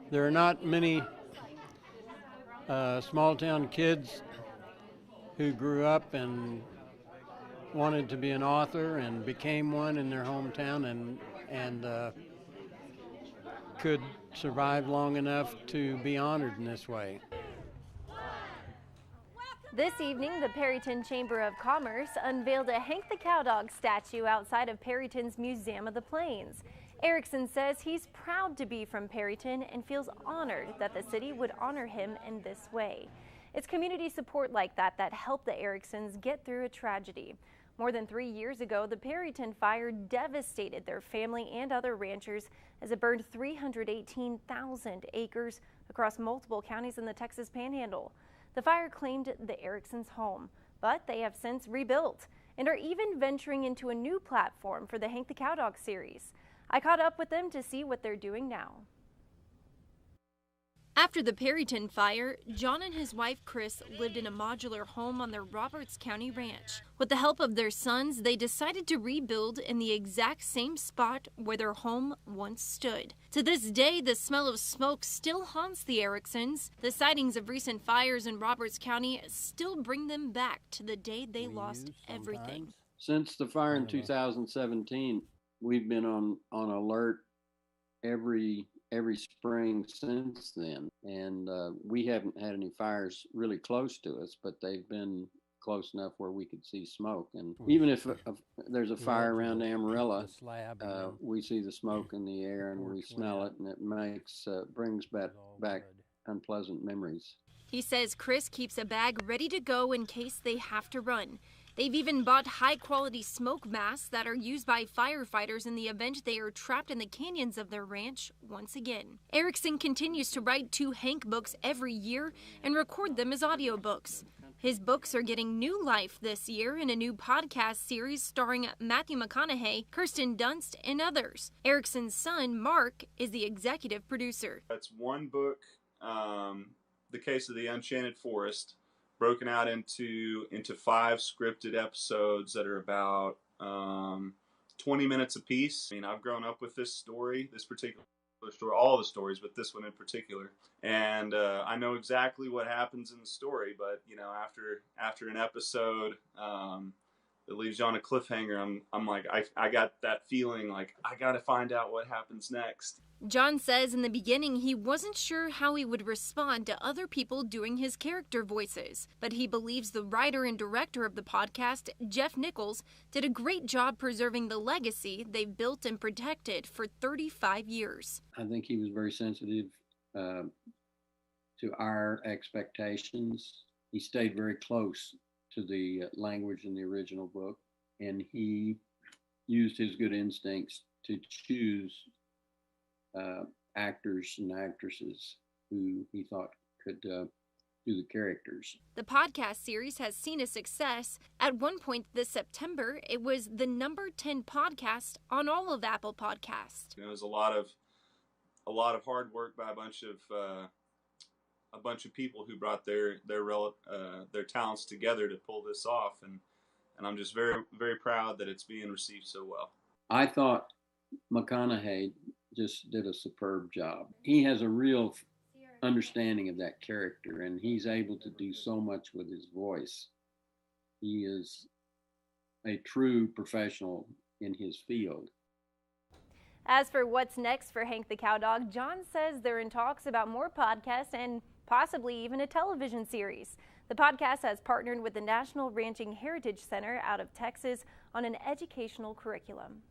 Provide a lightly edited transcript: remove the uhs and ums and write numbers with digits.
There are not many small-town kids who grew up and wanted to be an author and became one in their hometown and could survive long enough to be honored in this way. This evening, the Perryton Chamber of Commerce unveiled a Hank the Cowdog statue outside of Perryton's Museum of the Plains. Erickson says he's proud to be from Perryton and feels honored that the city would honor him in this way. It's community support like that that helped the Ericksons get through a tragedy. More than 3 years ago, the Perryton Fire devastated their family and other ranchers as it burned 318,000 acres across multiple counties in the Texas Panhandle. The fire claimed the Ericksons' home, but they have since rebuilt and are even venturing into a new platform for the Hank the Cowdog series. I caught up with them to see what they're doing now. After the Perryton fire, John and his wife Chris lived in a modular home on their Roberts County ranch. With the help of their sons, they decided to rebuild in the exact same spot where their home once stood. To this day, the smell of smoke still haunts the Ericksons. The sightings of recent fires in Roberts County still bring them back to the day they lost everything. Since the fire in 2017, we've been on alert every spring since then, and we haven't had any fires really close to us, but they've been close enough where we could see smoke. And even if there's a fire around Amarillo, we see the smoke in the air and we smell it, and it brings back unpleasant memories. He says Chris keeps a bag ready to go in case they have to run. They've even bought high-quality smoke masks that are used by firefighters in the event they are trapped in the canyons of their ranch once again. Erickson continues to write 2 Hank books every year and record them as audiobooks. His books are getting new life this year in a new podcast series starring Matthew McConaughey, Kirsten Dunst, and others. Erickson's son, Mark, is the executive producer. That's one book, The Case of the Enchanted Forest, broken out into 5 scripted episodes that are about 20 minutes apiece. I mean, I've grown up with this particular story, all the stories, but this one in particular. And I know exactly what happens in the story, but after an episode that leaves you on a cliffhanger, I'm like, I got that feeling like I got to find out what happens next. John says in the beginning he wasn't sure how he would respond to other people doing his character voices, but he believes the writer and director of the podcast, Jeff Nichols, did a great job preserving the legacy they've built and protected for 35 years. I think he was very sensitive to our expectations. He stayed very close to the language in the original book, and he used his good instincts to choose actors and actresses who he thought could do the characters. The podcast series has seen a success. At one point this September, it was the number 10 podcast on all of Apple Podcasts. It was a lot of hard work by a bunch of people who brought their talents together to pull this off, and I'm just very, very proud that it's being received so well. I thought McConaughey just did a superb job. He has a real understanding of that character, and he's able to do so much with his voice. He is a true professional in his field. As for what's next for Hank the Cowdog, John says they're in talks about more podcasts and possibly even a television series. The podcast has partnered with the National Ranching Heritage Center out of Texas on an educational curriculum.